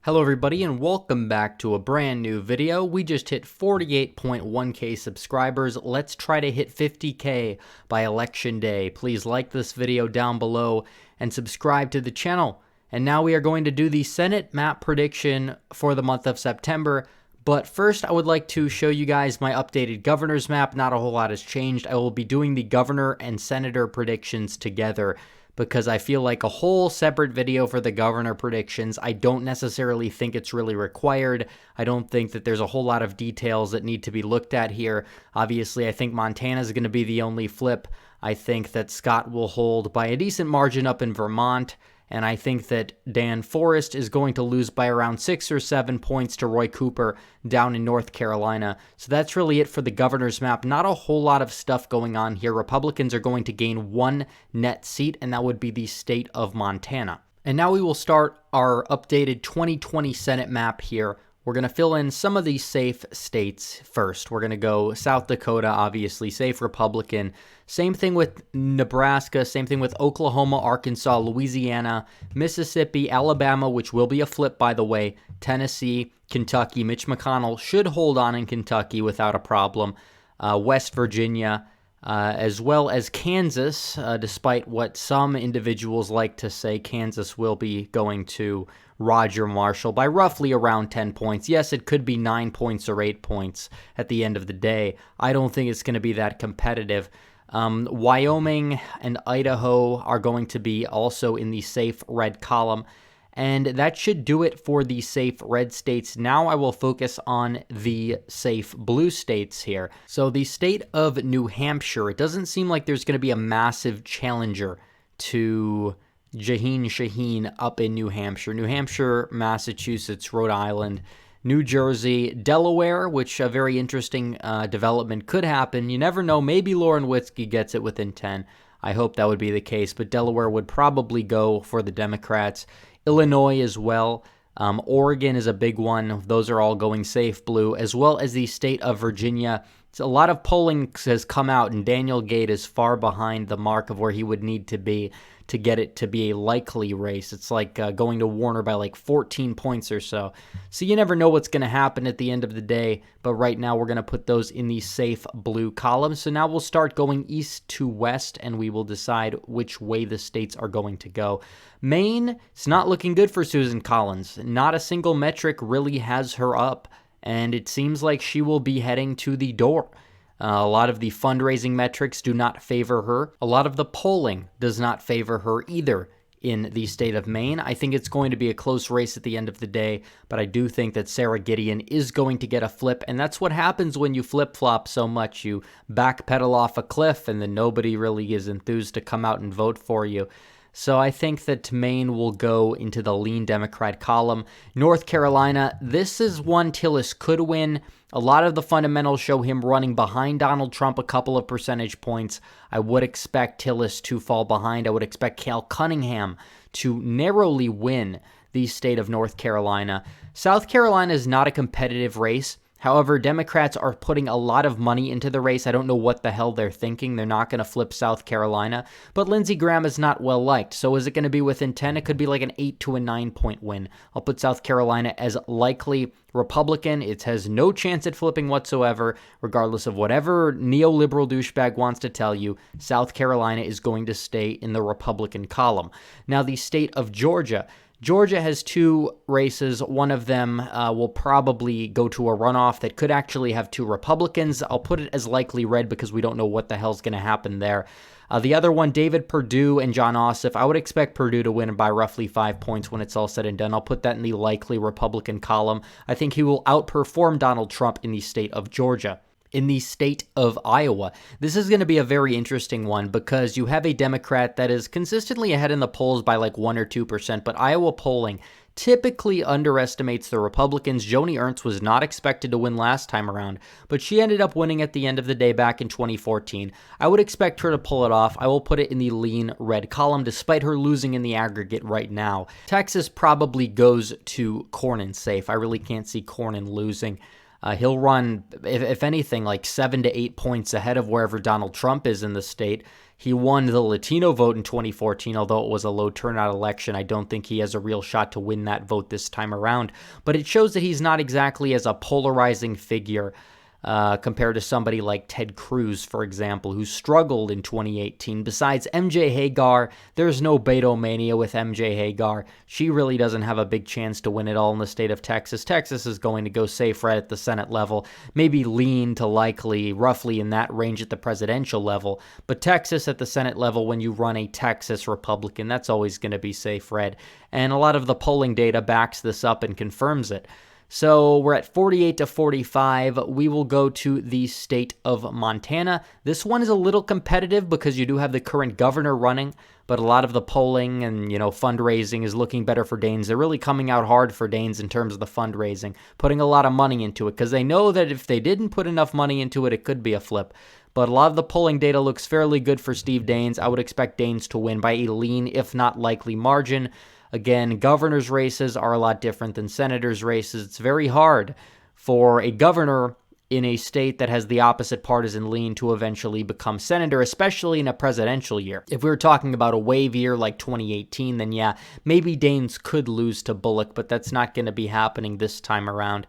Hello everybody and welcome back to a brand new video. We just hit 48.1k subscribers. Let's try to hit 50k by election day. Please like this video down below and subscribe to the channel. And now we are going to do the Senate map prediction for the month of September. But first I would like to show you guys my updated governor's map. Not a whole lot has changed. I will be doing the governor and senator predictions together, because I feel like a whole separate video for the governor predictions, I don't necessarily think it's really required. I don't think that there's a whole lot of details that need to be looked at here. Obviously, I think Montana is going to be the only flip. I think that Scott will hold by a decent margin up in Vermont. And I think that Dan Forest is going to lose by around 6 or 7 points to Roy Cooper down in North Carolina. So that's really it for the governor's map. Not a whole lot of stuff going on here. Republicans are going to gain one net seat, and that would be the state of Montana. And now we will start our updated 2020 Senate map here. We're going to fill in some of these safe states first. We're going to go South Dakota, obviously, safe Republican. Same thing with Nebraska, same thing with Oklahoma, Arkansas, Louisiana, Mississippi, Alabama, which will be a flip, by the way, Tennessee, Kentucky. Mitch McConnell should hold on in Kentucky without a problem. West Virginia, as well as Kansas, despite what some individuals like to say, Kansas will be going to Roger Marshall by roughly around 10 points. Yes, it could be 9 points or 8 points at the end of the day. I don't think it's going to be that competitive. Wyoming and Idaho are going to be also in the safe red column. And that should do it for the safe red states. Now I will focus on the safe blue states here. So the state of New Hampshire, it doesn't seem like there's going to be a massive challenger to Jeanne Shaheen up in New Hampshire. New Hampshire, Massachusetts, Rhode Island, New Jersey, Delaware, which a very interesting development could happen. You never know. Maybe Lauren Witzke gets it within 10. I hope that would be the case, but Delaware would probably go for the Democrats. Illinois as well. Oregon is a big one. Those are all going safe blue, as well as the state of Virginia. So a lot of polling has come out, and Daniel Gate is far behind the mark of where he would need to be to get it to be a likely race. It's like going to Warner by like 14 points or so. So you never know what's going to happen at the end of the day, but right now we're going to put those in the safe blue column. So now we'll start going east to west, and we will decide which way the states are going to go. Maine, it's not looking good for Susan Collins. Not a single metric really has her up, and it seems like she will be heading to the door. A lot of the fundraising metrics do not favor her. A lot of the polling does not favor her either in the state of Maine. I think it's going to be a close race at the end of the day, but I do think that Sarah Gideon is going to get a flip, and that's what happens when you flip-flop so much. You backpedal off a cliff, and then nobody really is enthused to come out and vote for you. So I think that Maine will go into the lean Democrat column. North Carolina, this is one Tillis could win. A lot of the fundamentals show him running behind Donald Trump a couple of percentage points. I would expect Tillis to fall behind. I would expect Cal Cunningham to narrowly win the state of North Carolina. South Carolina is not a competitive race. However, Democrats are putting a lot of money into the race. I don't know what the hell they're thinking. They're not going to flip South Carolina. But Lindsey Graham is not well liked. So is it going to be within 10? It could be like an 8 to a 9 point win. I'll put South Carolina as likely Republican. It has no chance at flipping whatsoever, regardless of whatever neoliberal douchebag wants to tell you. South Carolina is going to stay in the Republican column. Now, the state of Georgia. Georgia has two races. One of them will probably go to a runoff that could actually have two Republicans. I'll put it as likely red because we don't know what the hell's going to happen there. The other one, David Perdue and Jon Ossoff. I would expect Perdue to win by roughly 5 points when it's all said and done. I'll put that in the likely Republican column. I think he will outperform Donald Trump in the state of Georgia. In the state of Iowa, this is going to be a very interesting one because you have a Democrat that is consistently ahead in the polls by like 1 or 2%, but Iowa polling typically underestimates the Republicans. Joni Ernst was not expected to win last time around, but she ended up winning at the end of the day back in 2014. I would expect her to pull it off. I will put it in the lean red column despite her losing in the aggregate right now. Texas probably goes to Cornyn safe. I really can't see Cornyn losing. He'll run, if anything, like 7 to 8 points ahead of wherever Donald Trump is in the state. He won the Latino vote in 2014, although it was a low turnout election. I don't think he has a real shot to win that vote this time around. But it shows that he's not exactly as a polarizing figure compared to somebody like Ted Cruz, for example, who struggled in 2018. Besides MJ Hagar, there's no Beto mania with MJ Hagar. She really doesn't have a big chance to win it all in the state of Texas. Texas is going to go safe right at the Senate level, maybe lean to likely roughly in that range at the presidential level. But Texas at the Senate level, when you run a Texas Republican, that's always going to be safe red. And a lot of the polling data backs this up and confirms it. So we're at 48 to 45. We will go to the state of Montana. This one is a little competitive because you do have the current governor running, but a lot of the polling and, fundraising is looking better for Daines. They're really coming out hard for Daines in terms of the fundraising, putting a lot of money into it because they know that if they didn't put enough money into it, it could be a flip. But a lot of the polling data looks fairly good for Steve Daines. I would expect Daines to win by a lean, if not likely, margin. Again, governor's races are a lot different than senators' races. It's very hard for a governor in a state that has the opposite partisan lean to eventually become senator, especially in a presidential year. If we were talking about a wave year like 2018, then yeah, maybe Daines could lose to Bullock, but that's not going to be happening this time around.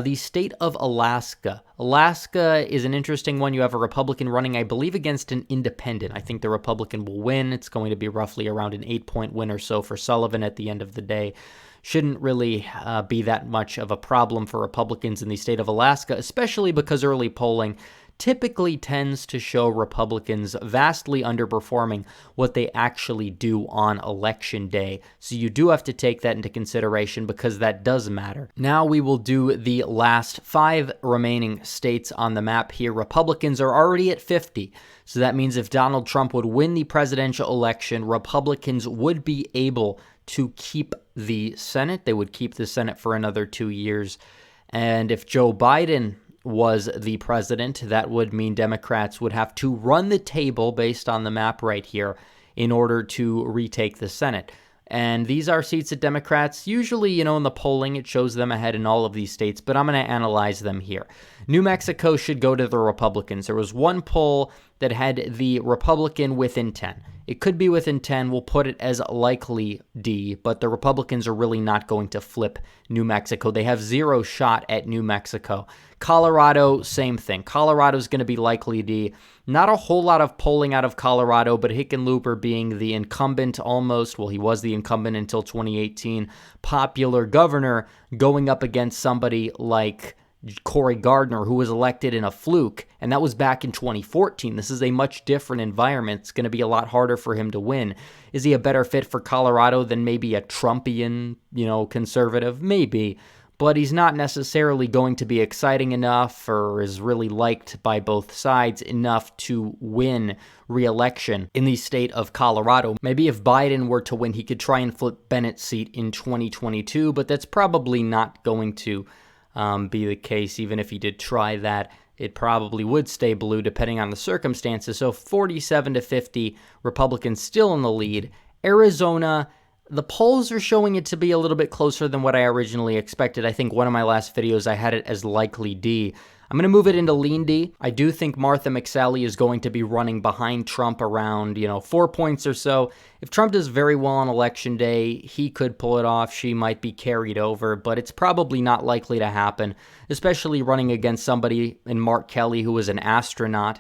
The state of Alaska. Alaska is an interesting one. You have a Republican running, I believe, against an independent. I think the Republican will win. It's going to be roughly around an 8-point win or so for Sullivan at the end of the day. Shouldn't really be that much of a problem for Republicans in the state of Alaska, especially because early polling typically tends to show Republicans vastly underperforming what they actually do on election day. So you do have to take that into consideration because that does matter. Now we will do the last 5 remaining states on the map here. Republicans are already at 50. So that means if Donald Trump would win the presidential election, Republicans would be able to keep the Senate. They would keep the Senate for another 2 years. And if Joe Biden was the president, that would mean Democrats would have to run the table based on the map right here in order to retake the Senate. And these are seats that Democrats, usually, in the polling, it shows them ahead in all of these states, but I'm going to analyze them here. New Mexico should go to the Republicans. There was one poll that had the Republican within 10. It could be within 10. We'll put it as likely D, but the Republicans are really not going to flip New Mexico. They have 0 shot at New Mexico. Colorado, same thing. Colorado's going to be likely D. Not a whole lot of polling out of Colorado, but Hickenlooper being the incumbent almost, well, he was the incumbent until 2018, popular governor going up against somebody like Cory Gardner, who was elected in a fluke, and that was back in 2014. This is a much different environment. It's going to be a lot harder for him to win. Is he a better fit for Colorado than maybe a Trumpian, conservative? Maybe. But he's not necessarily going to be exciting enough or is really liked by both sides enough to win re-election in the state of Colorado. Maybe if Biden were to win, he could try and flip Bennett's seat in 2022, but that's probably not going to be the case. Even if he did try that, it probably would stay blue depending on the circumstances. So 47 to 50, Republicans still in the lead. Arizona, the polls are showing it to be a little bit closer than what I originally expected. I think one of my last videos, I had it as likely D. I'm going to move it into lean D. I do think Martha McSally is going to be running behind Trump around, 4 points or so. If Trump does very well on election day, he could pull it off. She might be carried over, but it's probably not likely to happen, especially running against somebody in Mark Kelly who was an astronaut.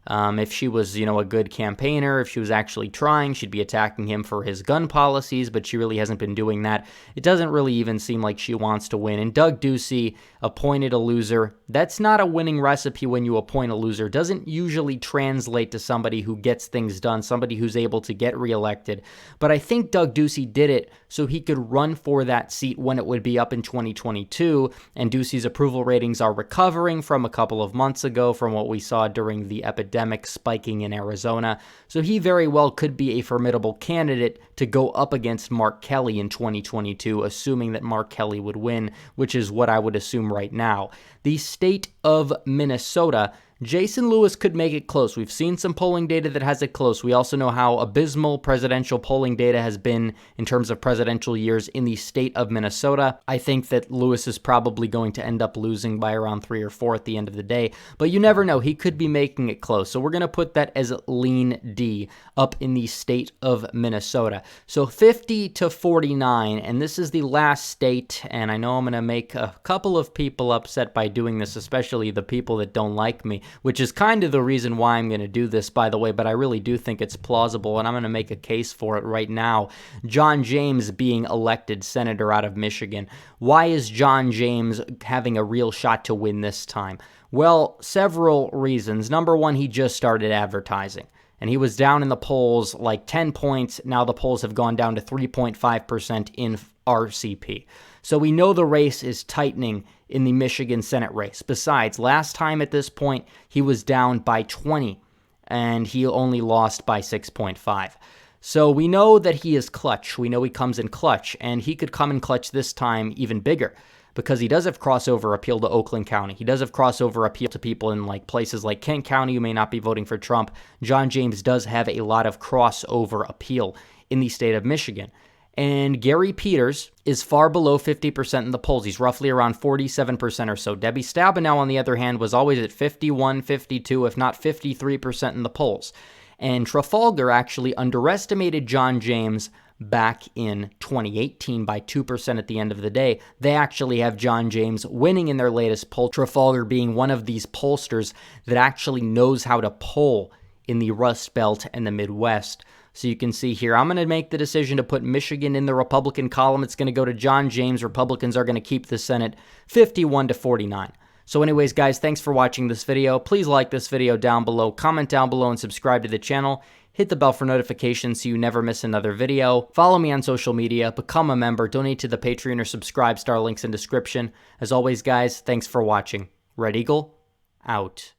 If she was, a good campaigner, if she was actually trying, she'd be attacking him for his gun policies, but she really hasn't been doing that. It doesn't really even seem like she wants to win. And Doug Ducey appointed a loser. That's not a winning recipe when you appoint a loser. It doesn't usually translate to somebody who gets things done, somebody who's able to get reelected. But I think Doug Ducey did it so he could run for that seat when it would be up in 2022. And Ducey's approval ratings are recovering from a couple of months ago from what we saw during the epidemic spiking in Arizona. So he very well could be a formidable candidate to go up against Mark Kelly in 2022, assuming that Mark Kelly would win, which is what I would assume right now. The state of Minnesota. Jason Lewis could make it close. We've seen some polling data that has it close. We also know how abysmal presidential polling data has been in terms of presidential years in the state of Minnesota. I think that Lewis is probably going to end up losing by around 3 or 4 at the end of the day, but you never know. He could be making it close. So we're going to put that as lean D up in the state of Minnesota. So 50 to 49, and this is the last state, and I know I'm going to make a couple of people upset by doing this, especially the people that don't like me, which is kind of the reason why I'm going to do this, by the way, but I really do think it's plausible, and I'm going to make a case for it right now. John James being elected senator out of Michigan. Why is John James having a real shot to win this time? Well, several reasons. Number one, he just started advertising, and he was down in the polls like 10 points. Now the polls have gone down to 3.5% in RCP. So we know the race is tightening in the Michigan Senate race. Besides, last time at this point, he was down by 20, and he only lost by 6.5. So we know that he is clutch. We know he comes in clutch, and he could come in clutch this time even bigger, because he does have crossover appeal to Oakland County. He does have crossover appeal to people in like places like Kent County who may not be voting for Trump. John James does have a lot of crossover appeal in the state of Michigan. And Gary Peters is far below 50% in the polls. He's roughly around 47% or so. Debbie Stabenow, on the other hand, was always at 51, 52, if not 53% in the polls. And Trafalgar actually underestimated John James back in 2018 by 2% at the end of the day. They actually have John James winning in their latest poll, Trafalgar being one of these pollsters that actually knows how to poll in the Rust Belt and the Midwest. So you can see here, I'm going to make the decision to put Michigan in the Republican column. It's going to go to John James. Republicans are going to keep the Senate 51 to 49. So anyways, guys, thanks for watching this video. Please like this video down below, comment down below, and subscribe to the channel. Hit the bell for notifications so you never miss another video. Follow me on social media, become a member, donate to the Patreon, or subscribe. Star links in description. As always, guys, thanks for watching. Red Eagle, out.